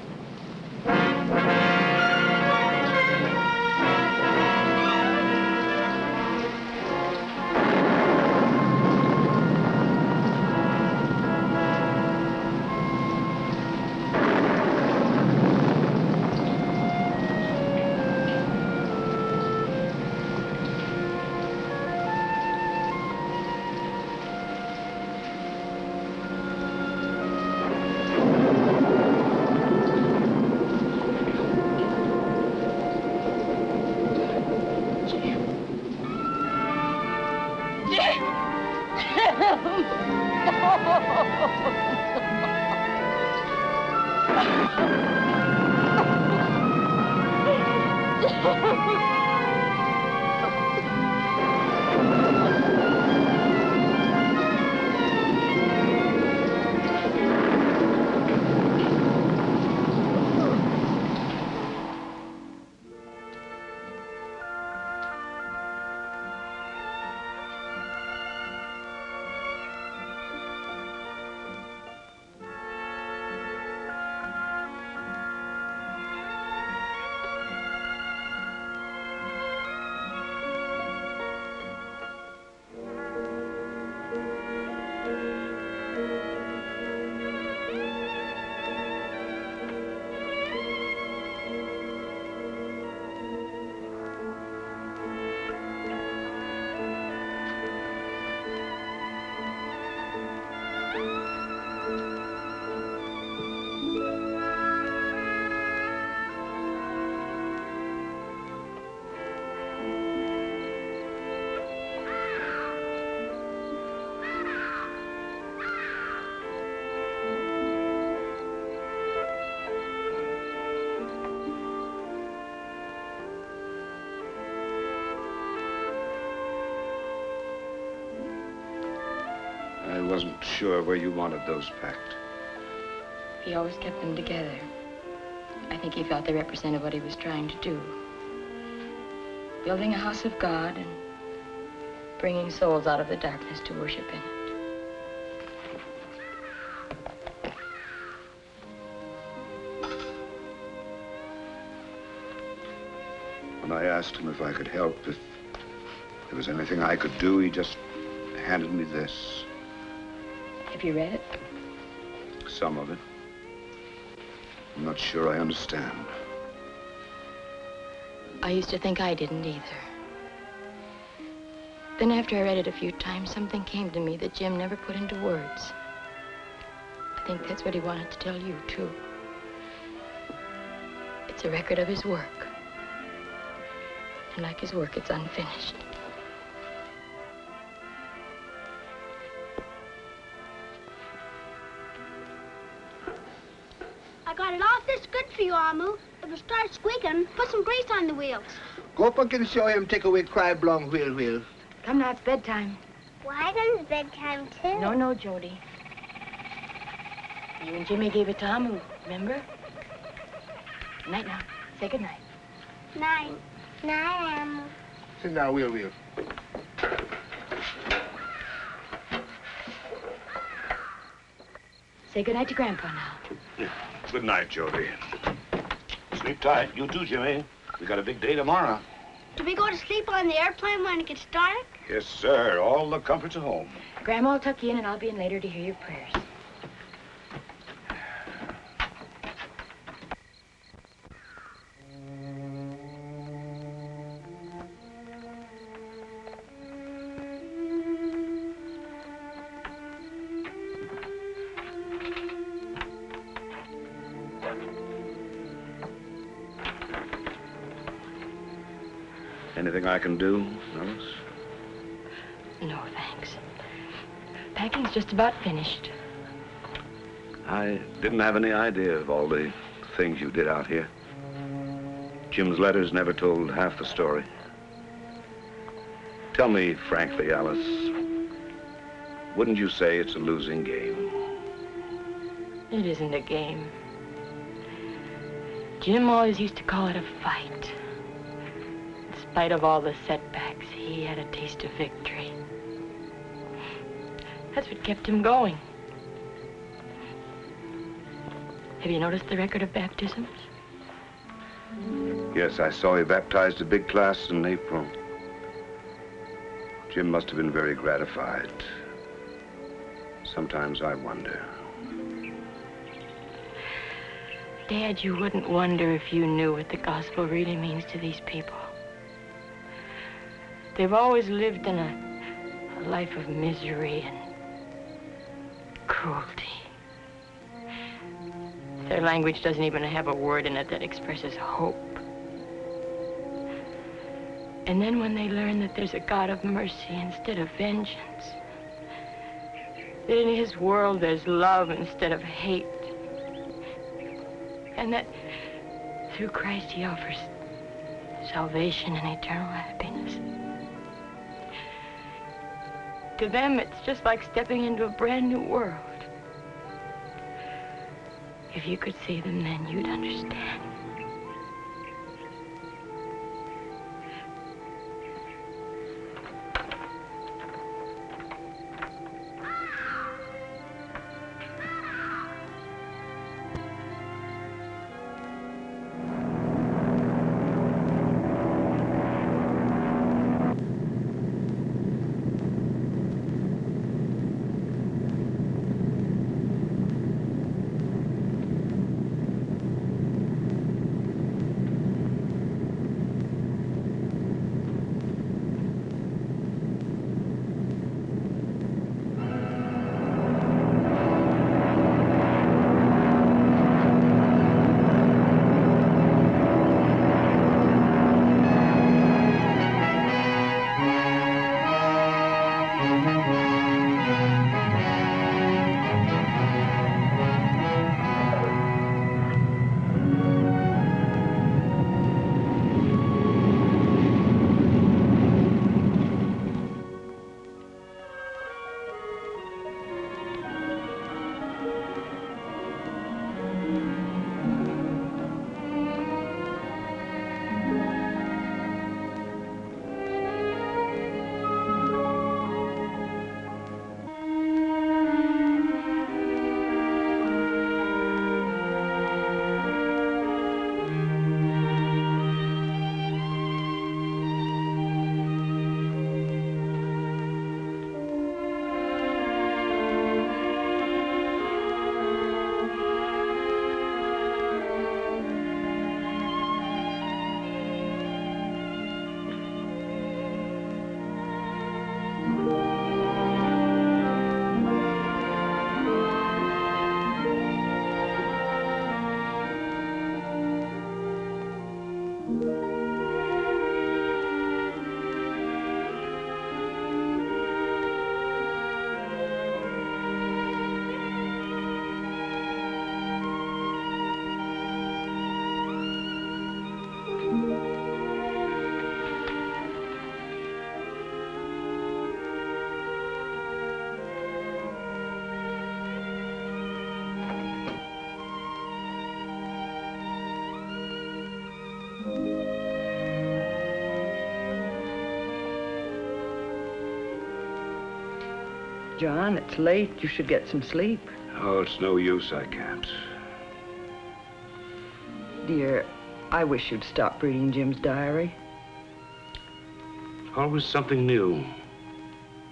I wasn't sure where you wanted those packed. He always kept them together. I think he felt they represented what he was trying to do. Building a house of God and bringing souls out of the darkness to worship in it. When I asked him if I could help, if there was anything I could do, he just handed me this. Have you read it? Some of it. I'm not sure I understand. I used to think I didn't either. Then after I read it a few times, something came to me that Jim never put into words. I think that's what he wanted to tell you, too. It's a record of his work. And like his work, it's unfinished. I got it all this good for you, Amu. If it starts squeaking, put some grease on the wheels. Go up and show him take away cry blong wheel. Come now, it's bedtime. Wagon's bedtime, too. No, Jody. You and Jimmy gave it to Amu, remember? Good night now. Say good night. Night. Night, Amu. Sit down, wheel. Say good night to Grandpa now. Good night, Jody. Sleep tight. You too, Jimmy. We got a big day tomorrow. Do we go to sleep on the airplane when it gets dark? Yes, sir. All the comforts of home. Grandma will tuck you in, and I'll be in later to hear your prayers. Anything I can do, Alice? No, thanks. Packing's just about finished. I didn't have any idea of all the things you did out here. Jim's letters never told half the story. Tell me frankly, Alice, wouldn't you say it's a losing game? It isn't a game. Jim always used to call it a fight. In spite of all the setbacks, he had a taste of victory. That's what kept him going. Have you noticed the record of baptisms? Yes, I saw he baptized a big class in April. Jim must have been very gratified. Sometimes I wonder. Dad, you wouldn't wonder if you knew what the gospel really means to these people. They've always lived in a life of misery and cruelty. Their language doesn't even have a word in it that expresses hope. And then when they learn that there's a God of mercy instead of vengeance, that in his world there's love instead of hate, and that through Christ he offers salvation and eternal happiness. To them, it's just like stepping into a brand new world. If you could see them then, you'd understand. John, it's late. You should get some sleep. Oh, it's no use. I can't. Dear, I wish you'd stop reading Jim's diary. Always something new.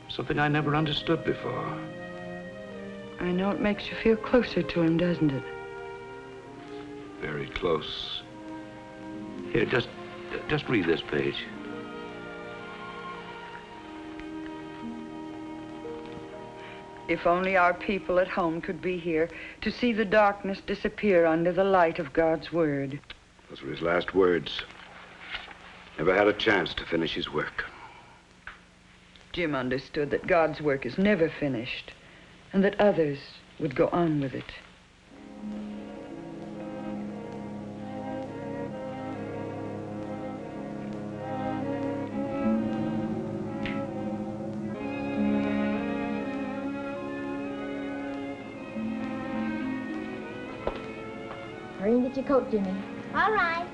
Something I never understood before. I know it makes you feel closer to him, doesn't it? Very close. Here, just read this page. If only our people at home could be here to see the darkness disappear under the light of God's word. Those were his last words. Never had a chance to finish his work. Jim understood that God's work is never finished and that others would go on with it. Hurry and get your coat, Jimmy. All right.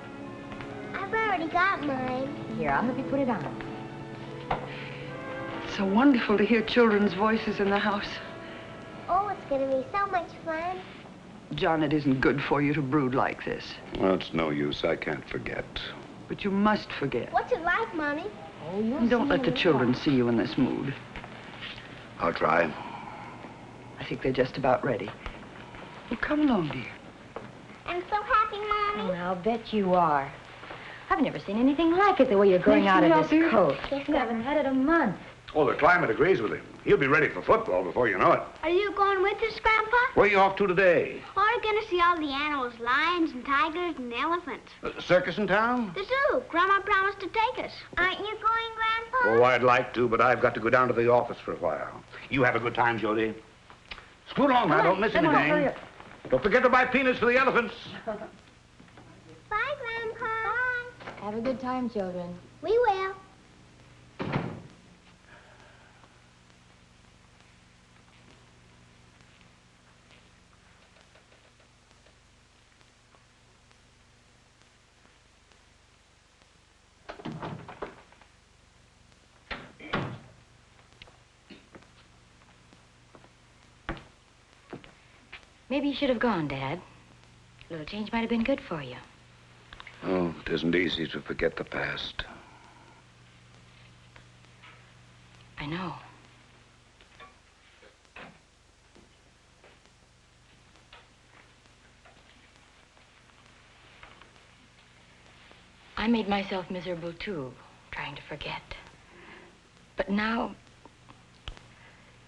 I've already got mine. Here, I'll help you put it on. It's so wonderful to hear children's voices in the house. Oh, it's going to be so much fun. John, it isn't good for you to brood like this. Well, it's no use. I can't forget. But you must forget. What's it like, Mommy? Oh, you'll And don't see let the in a children minute. see you in this mood. I'll try. I think they're just about ready. Well, come along, dear. I'm so happy, Mommy. Oh, I'll bet you are. I've never seen anything like it, the way you're growing Nice out to of help this you. coat. Yes, You haven't had it a month. Oh, the climate agrees with him. He'll be ready for football before you know it. Are you going with us, Grandpa? Where are you off to today? We're going to see all the animals, lions and tigers and elephants. Circus in town? The zoo. Grandma promised to take us. Aren't you going, Grandpa? Oh, I'd like to, but I've got to go down to the office for a while. You have a good time, Jody. Scoot along now. Don't miss Come on, anything. hurry up. Don't forget to buy peanuts for the elephants. Bye, Grandpa. Bye. Have a good time, children. We will. Maybe you should have gone, Dad. A little change might have been good for you. Oh, it isn't easy to forget the past. I know. I made myself miserable, too, trying to forget. But now,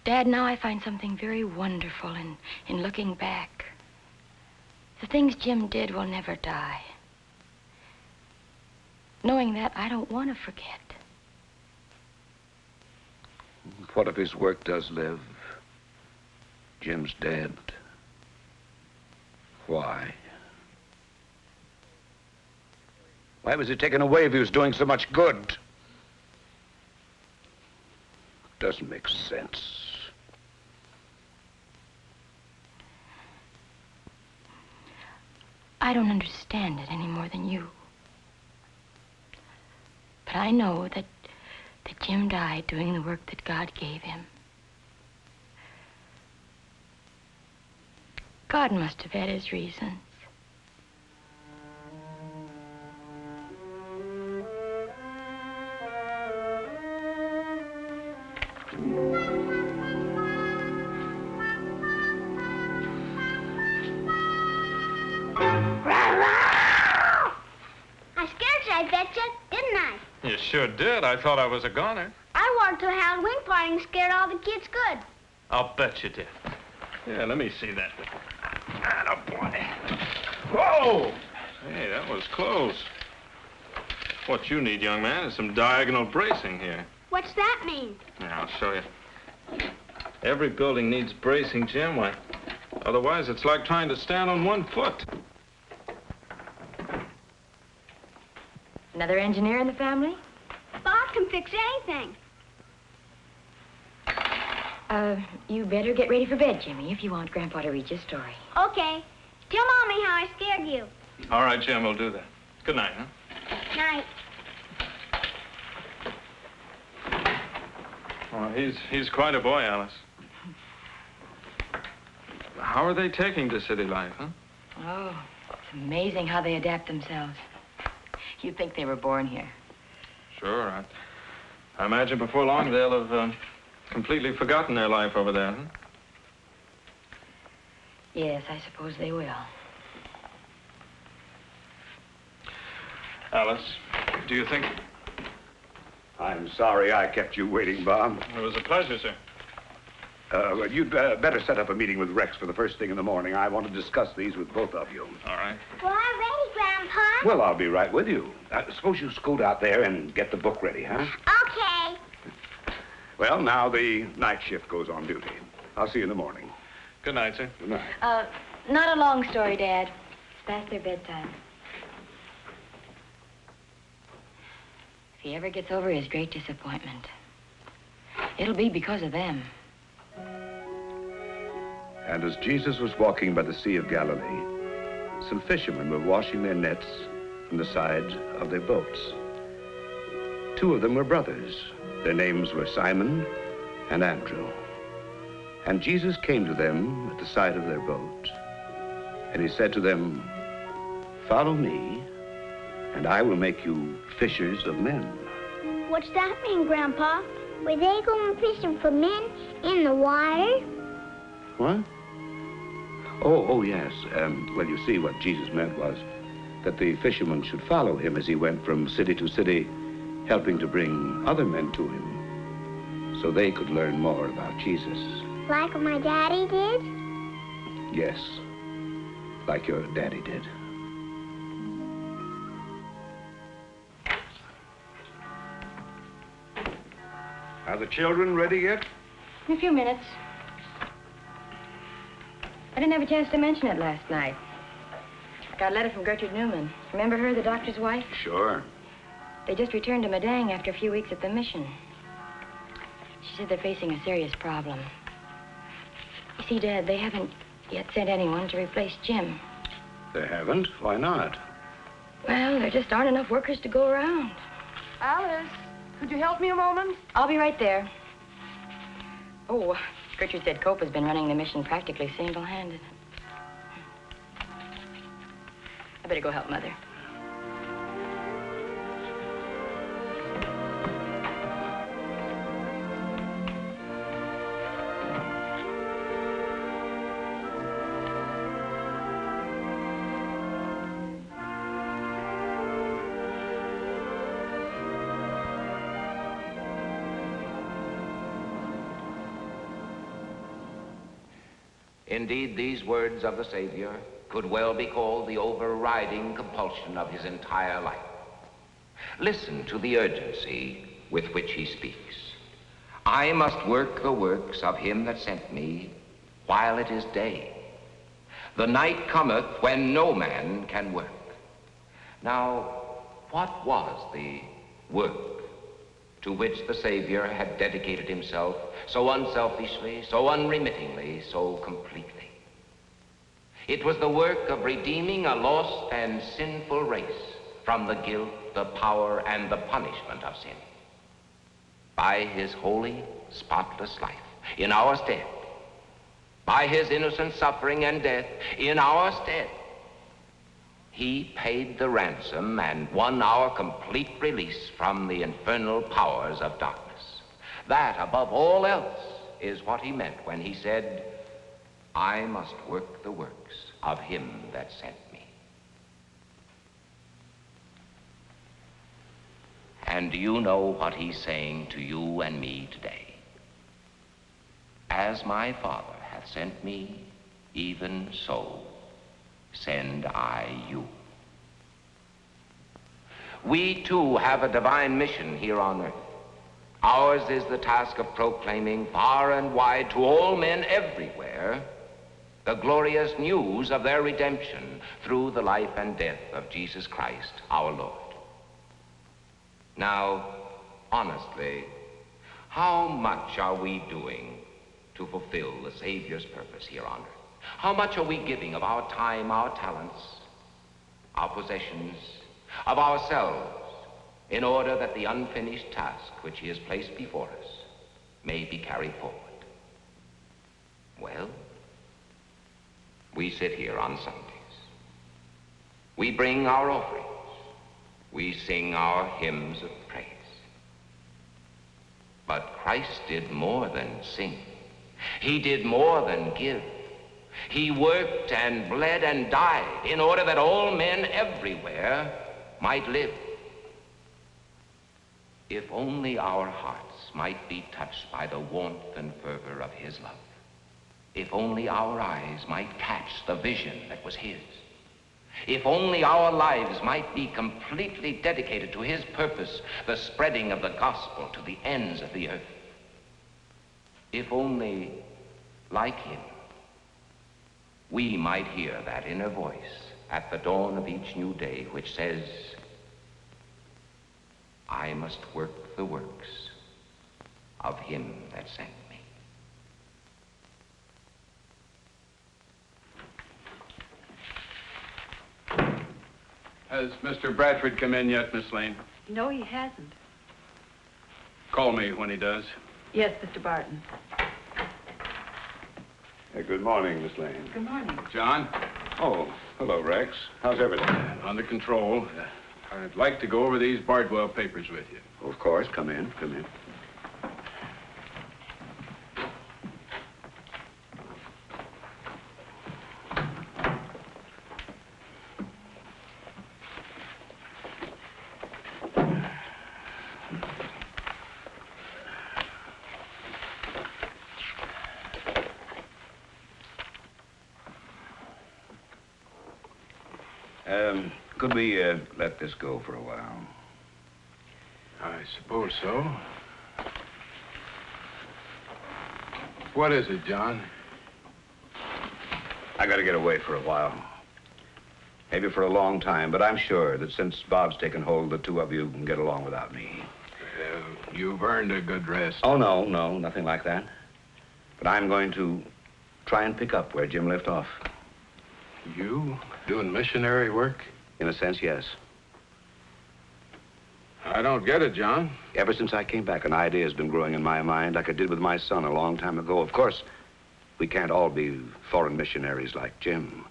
Dad, now I find something very wonderful in looking back. The things Jim did will never die. Knowing that, I don't want to forget. What if his work does live? Jim's dead. Why? Why was he taken away if he was doing so much good? Doesn't make sense. I don't understand it any more than you. But I know that Jim died doing the work that God gave him. God must have had his reasons. I scared you, I betcha, didn't I? You sure did. I thought I was a goner. I went to a Halloween party and scared all the kids good. I'll bet you did. Yeah, let me see that. Attaboy. Whoa! Hey, that was close. What you need, young man, is some diagonal bracing here. What's that mean? Yeah, I'll show you. Every building needs bracing, Jim. Why? Otherwise, it's like trying to stand on one foot. Another engineer in the family? Bob can fix anything. You better get ready for bed, Jimmy, if you want Grandpa to read you a story. Okay. Tell Mommy how I scared you. All right, Jim, we'll do that. Good night, huh? Night. Well, he's quite a boy, Alice. How are they taking to city life, huh? Oh, it's amazing how they adapt themselves. You'd think they were born here. Sure. I imagine before long they'll have completely forgotten their life over there, huh? Yes, I suppose they will. Alice, do you think... I'm sorry I kept you waiting, Bob. It was a pleasure, sir. Well, you'd better set up a meeting with Rex for the first thing in the morning. I want to discuss these with both of you. All right. Well, I'm ready, Grandpa. Well, I'll be right with you. Suppose you scoot out there and get the book ready, huh? Okay. Well, now the night shift goes on duty. I'll see you in the morning. Good night, sir. Good night. Not a long story, Dad. It's past their bedtime. If he ever gets over his great disappointment, it'll be because of them. And as Jesus was walking by the Sea of Galilee, some fishermen were washing their nets from the sides of their boats. Two of them were brothers. Their names were Simon and Andrew. And Jesus came to them at the side of their boat, and he said to them, "Follow me, and I will make you fishers of men." What's that mean, Grandpa? Were they going fishing for men in the water? What? Oh, yes. Well, you see, what Jesus meant was that the fishermen should follow him as he went from city to city, helping to bring other men to him, so they could learn more about Jesus. Like my daddy did? Yes, like your daddy did. Are the children ready yet? In a few minutes. I didn't have a chance to mention it last night. Got a letter from Gertrude Newman. Remember her, the doctor's wife? Sure. They just returned to Madang after a few weeks at the mission. She said they're facing a serious problem. You see, Dad, they haven't yet sent anyone to replace Jim. They haven't? Why not? Well, there just aren't enough workers to go around. Alice, could you help me a moment? I'll be right there. Oh, Gertrude said Cope has been running the mission practically single-handed. I better go help Mother. Indeed, these words of the Savior could well be called the overriding compulsion of his entire life. Listen to the urgency with which he speaks. I must work the works of him that sent me while it is day. The night cometh when no man can work. Now, what was the work to which the Savior had dedicated himself so unselfishly, so unremittingly, so completely? It was the work of redeeming a lost and sinful race from the guilt, the power, and the punishment of sin. By his holy, spotless life in our stead, by his innocent suffering and death in our stead, he paid the ransom and won our complete release from the infernal powers of darkness. That, above all else, is what he meant when he said, I must work the works of him that sent me. And do you know what he's saying to you and me today? As my Father hath sent me, even so send I you. We too have a divine mission here on earth. Ours is the task of proclaiming far and wide to all men everywhere the glorious news of their redemption through the life and death of Jesus Christ, our Lord. Now, honestly, how much are we doing to fulfill the Savior's purpose here on earth? How much are we giving of our time, our talents, our possessions, of ourselves, in order that the unfinished task which he has placed before us may be carried forward? Well, we sit here on Sundays. We bring our offerings. We sing our hymns of praise. But Christ did more than sing. He did more than give. He worked and bled and died in order that all men everywhere might live. If only our hearts might be touched by the warmth and fervor of his love. If only our eyes might catch the vision that was his. If only our lives might be completely dedicated to his purpose, the spreading of the gospel to the ends of the earth. If only, like him, we might hear that inner voice at the dawn of each new day which says, I must work the works of him that sent me. Has Mr. Bradford come in yet, Miss Lane? No, he hasn't. Call me when he does. Yes, Mr. Barton. Good morning, Miss Lane. Good morning. John? Oh, hello, Rex. How's everything? Under control. I'd like to go over these Bardwell papers with you. Of course. Come in. Come in. Could we let this go for a while? I suppose so. What is it, John? I gotta get away for a while. Maybe for a long time, but I'm sure that since Bob's taken hold, the two of you can get along without me. You've earned a good rest. Oh, no, nothing like that. But I'm going to try and pick up where Jim left off. You doing missionary work? In a sense, yes. I don't get it, John. Ever since I came back, an idea has been growing in my mind like I did with my son a long time ago. Of course, we can't all be foreign missionaries like Jim.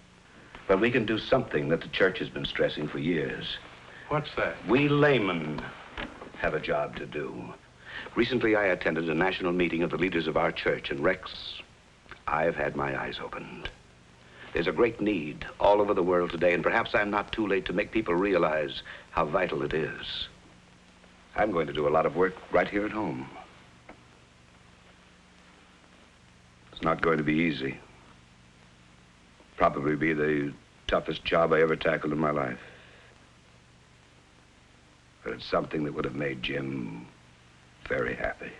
But we can do something that the church has been stressing for years. What's that? We laymen have a job to do. Recently, I attended a national meeting of the leaders of our church, and Rex, I've had my eyes opened. There's a great need all over the world today, and perhaps I'm not too late to make people realize how vital it is. I'm going to do a lot of work right here at home. It's not going to be easy. Probably be the toughest job I ever tackled in my life. But it's something that would have made Jim very happy.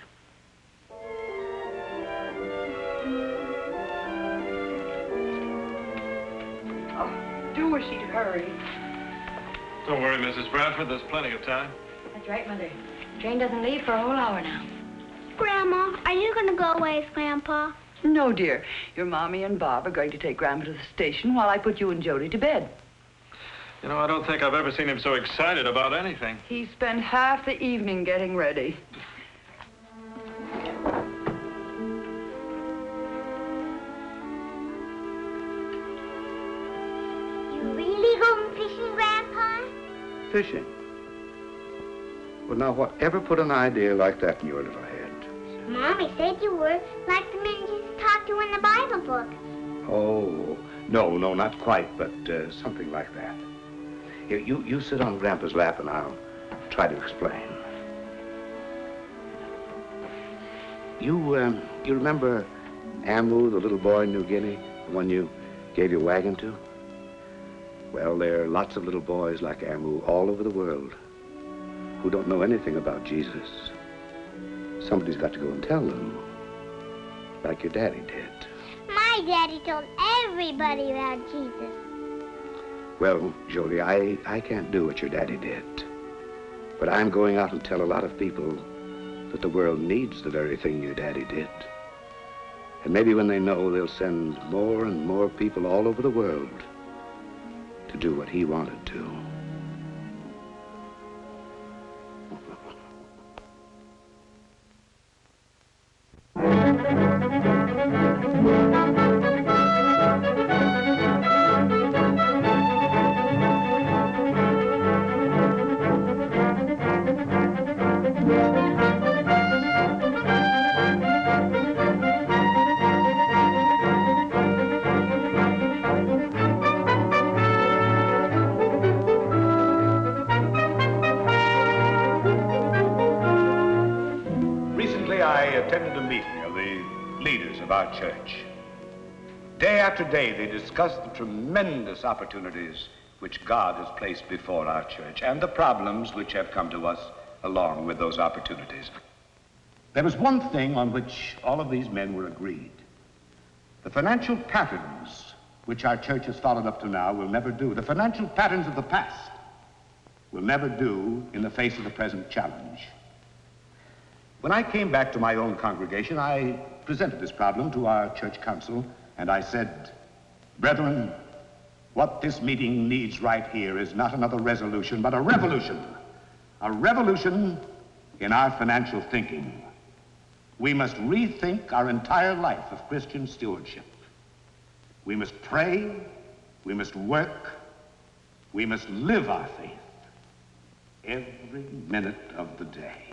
Do wish he'd hurry. Don't worry, Mrs. Bradford. There's plenty of time. That's right, Mother. Train doesn't leave for a whole hour now. Grandma, are you going to go away with Grandpa? No, dear. Your Mommy and Bob are going to take Grandpa to the station while I put you and Jody to bed. You know, I don't think I've ever seen him so excited about anything. He spent half the evening getting ready. You really going fishing, Grandpa? Fishing? Well, now, whatever put an idea like that in your little head? Mommy said you were like the men Jesus talked to in the Bible book. Oh, no, not quite, but something like that. Here, you sit on Grandpa's lap and I'll try to explain. You remember Amu, the little boy in New Guinea, the one you gave your wagon to? Well, there are lots of little boys like Amu all over the world. who don't know anything about Jesus. Somebody's got to go and tell them, like your daddy did. My daddy told everybody about Jesus. Well, Jolie, I can't do what your daddy did. But I'm going out and tell a lot of people that the world needs the very thing your daddy did. And maybe when they know, they'll send more and more people all over the world to do what he wanted to. Our church. Day after day, they discuss the tremendous opportunities which God has placed before our church and the problems which have come to us along with those opportunities. There was one thing on which all of these men were agreed. The financial patterns which our church has followed up to now will never do. The financial patterns of the past will never do in the face of the present challenge. When I came back to my own congregation, I presented this problem to our church council, and I said, brethren, what this meeting needs right here is not another resolution, but a revolution. A revolution in our financial thinking. We must rethink our entire life of Christian stewardship. We must pray, we must work, we must live our faith every minute of the day.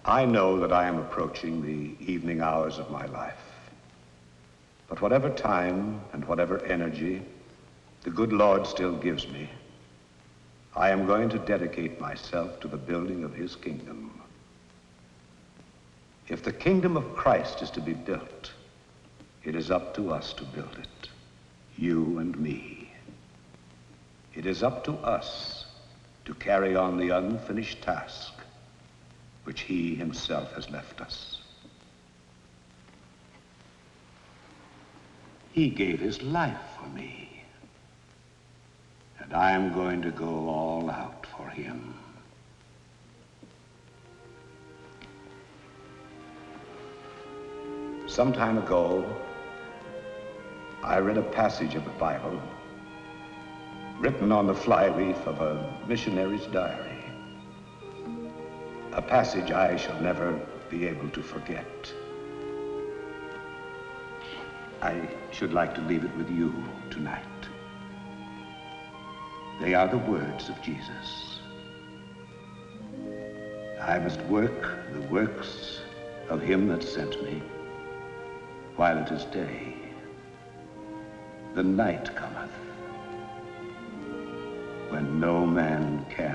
I know that I am approaching the evening hours of my life. But whatever time and whatever energy the good Lord still gives me, I am going to dedicate myself to the building of his kingdom. If the kingdom of Christ is to be built, it is up to us to build it, you and me. It is up to us to carry on the unfinished task which he himself has left us. He gave his life for me, and I am going to go all out for him. Some time ago, I read a passage of the Bible written on the flyleaf of a missionary's diary. A passage I shall never be able to forget. I should like to leave it with you tonight. They are the words of Jesus. I must work the works of him that sent me while it is day. The night cometh when no man can